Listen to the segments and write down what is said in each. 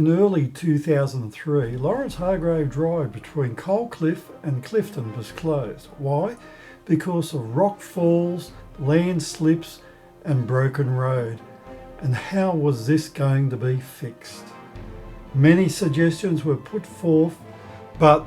in early 2003, Lawrence Hargrave Drive between Cliff and Clifton was closed. Why? Because of rock falls, land slips and broken road. And how was this going to be fixed? Many suggestions were put forth, but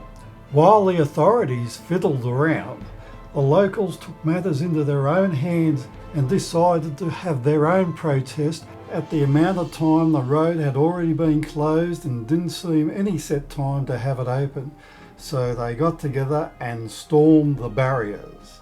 while the authorities fiddled around, the locals took matters into their own hands and decided to have their own protest at the amount of time the road had already been closed and didn't seem any set time to have it open. So they got together and stormed the barriers.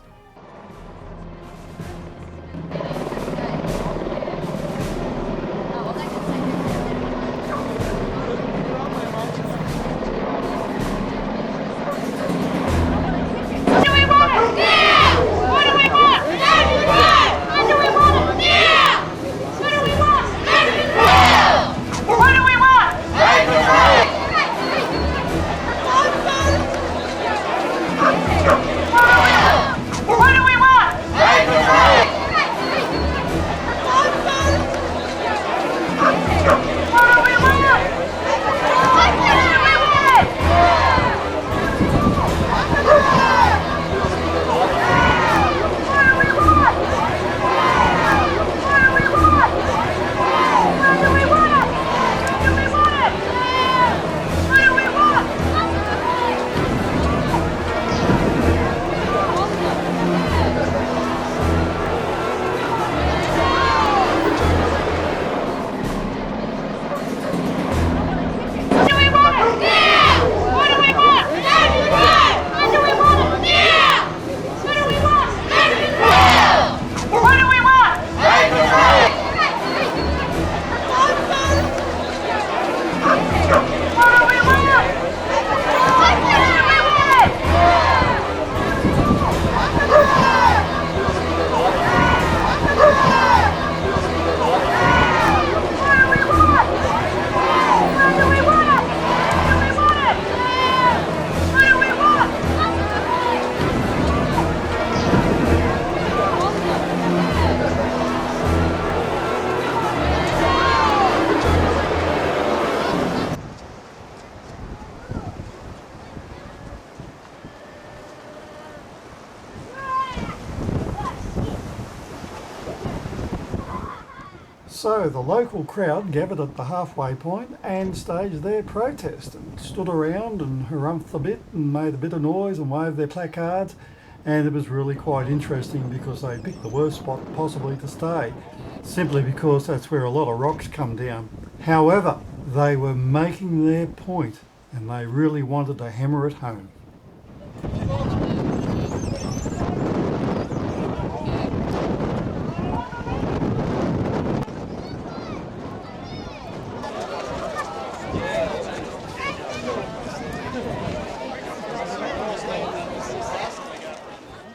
So the local crowd gathered at the halfway point and staged their protest and stood around and harumphed a bit and made a bit of noise and waved their placards, and it was really quite interesting because they picked the worst spot possibly to stay, simply because that's where a lot of rocks come down. However, they were making their point and they really wanted to hammer it home.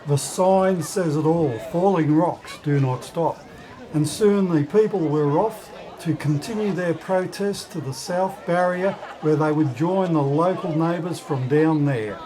The sign says it all: falling rocks do not stop. And soon the people were off to continue their protest to the south barrier, where they would join the local neighbours from down there.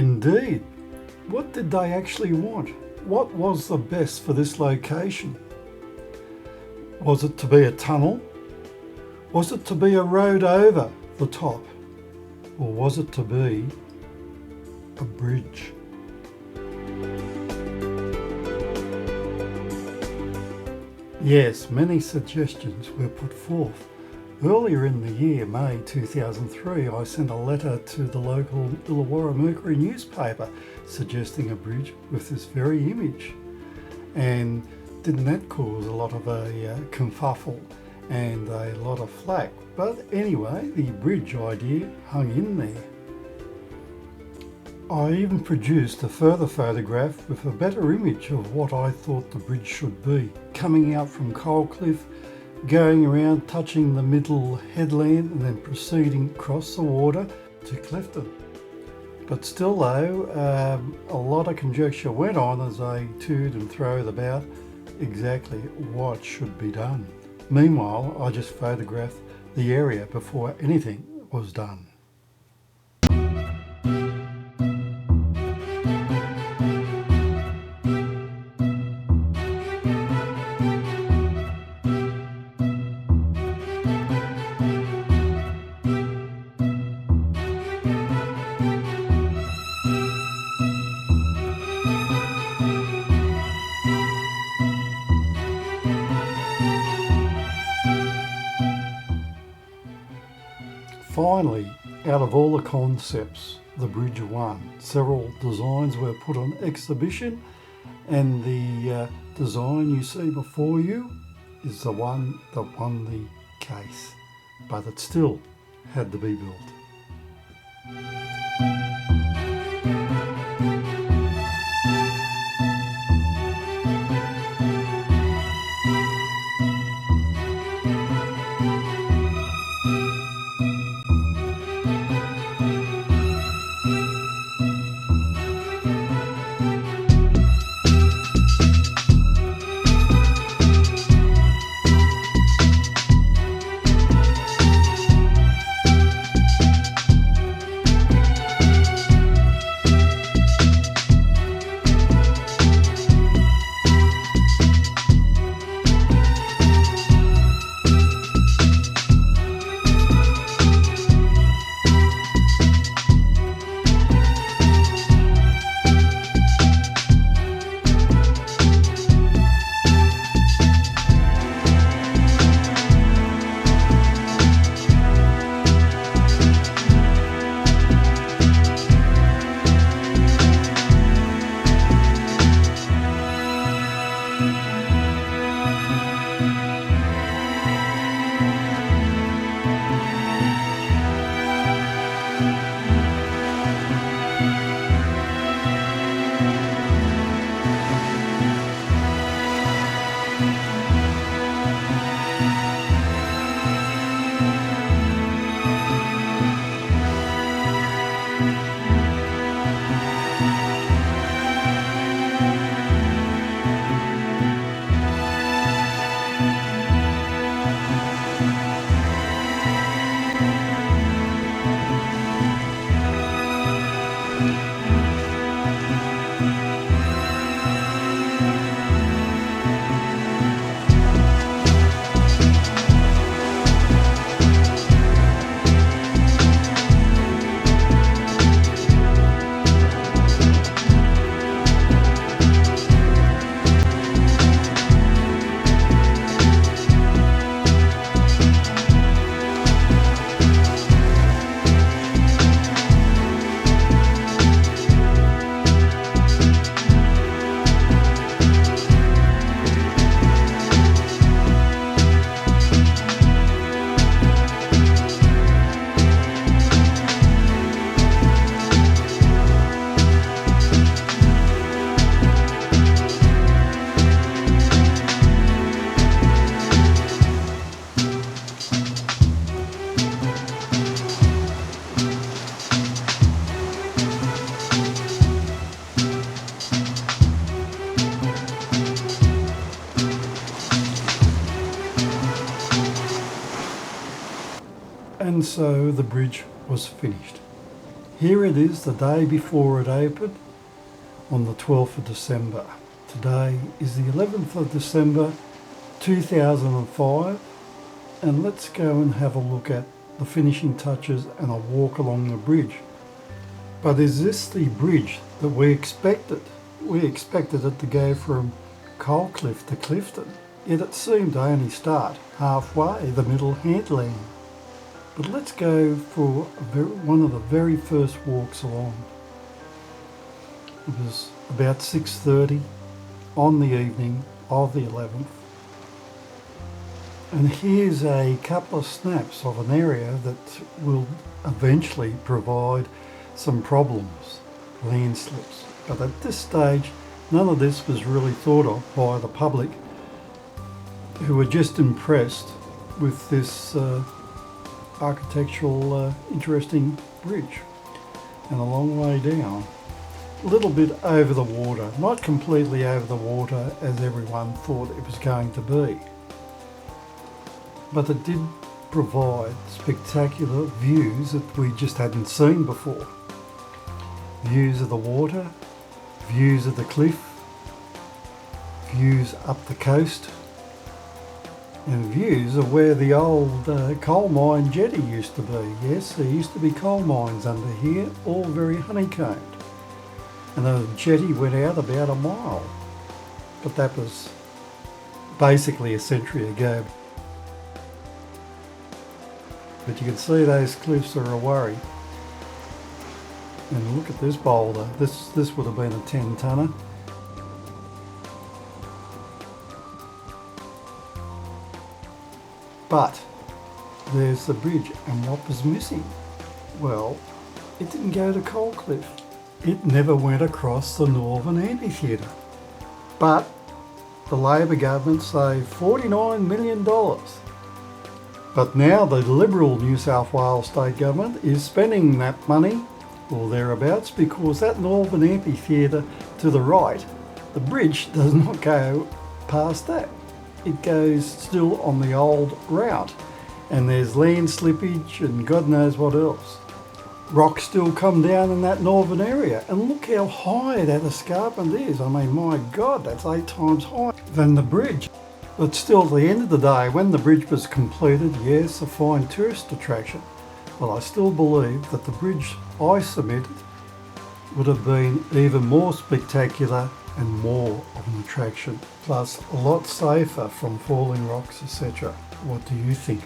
Indeed. What did they actually want? What was the best for this location? Was it to be a tunnel? Was it to be a road over the top? Or was it to be a bridge? Yes, many suggestions were put forth. Earlier in the year, May 2003, I sent a letter to the local Illawarra Mercury newspaper suggesting a bridge with this very image. And didn't that cause a lot of a kerfuffle and a lot of flack? But anyway, the bridge idea hung in there. I even produced a further photograph with a better image of what I thought the bridge should be, coming out from Coalcliff, going around, touching the middle headland and then proceeding across the water to Clifton. But still though, a lot of conjecture went on as they toed and throwed about exactly what should be done. Meanwhile, I just photographed the area before anything was done. Finally, out of all the concepts, the bridge won. Several designs were put on exhibition, and the design you see before you is the one that won the case, but it still had to be built. And so the bridge was finished. Here it is the day before it opened on the 12th of December. Today is the 11th of December 2005, and let's go and have a look at the finishing touches and a walk along the bridge. But is this the bridge that we expected? We expected it to go from Coalcliff to Clifton, yet it seemed to only start halfway, the middle headland. But let's go for one of the very first walks along. It was about 6:30 on the evening of the 11th. And here's a couple of snaps of an area that will eventually provide some problems, landslips. But at this stage, none of this was really thought of by the public, who were just impressed with this architectural interesting bridge. And a long way down, a little bit over the water, not completely over the water as everyone thought it was going to be, but it did provide spectacular views that we just hadn't seen before. Views of the water, views of the cliff, views up the coast, and views of where the old coal mine jetty used to be. Yes, there used to be coal mines under here, all very honeycombed. And the jetty went out about a mile, but that was basically a century ago. But you can see those cliffs are a worry. And look at this boulder. This would have been a 10-tonner. But there's the bridge, and what was missing? Well, it didn't go to Coalcliff. It never went across the Northern Amphitheatre. But the Labor government saved $49 million. But now the Liberal New South Wales State Government is spending that money, or thereabouts, because that Northern Amphitheatre to the right, the bridge does not go past that. It goes still on the old route, and there's land slippage and God knows what else. Rocks still come down in that northern area, and look how high that escarpment is. I mean, my God, that's 8 times higher than the bridge. But still, at the end of the day, when the bridge was completed, yes, a fine tourist attraction, but I still believe that the bridge I submitted would have been even more spectacular and more of an attraction, plus a lot safer from falling rocks, etc. What do you think?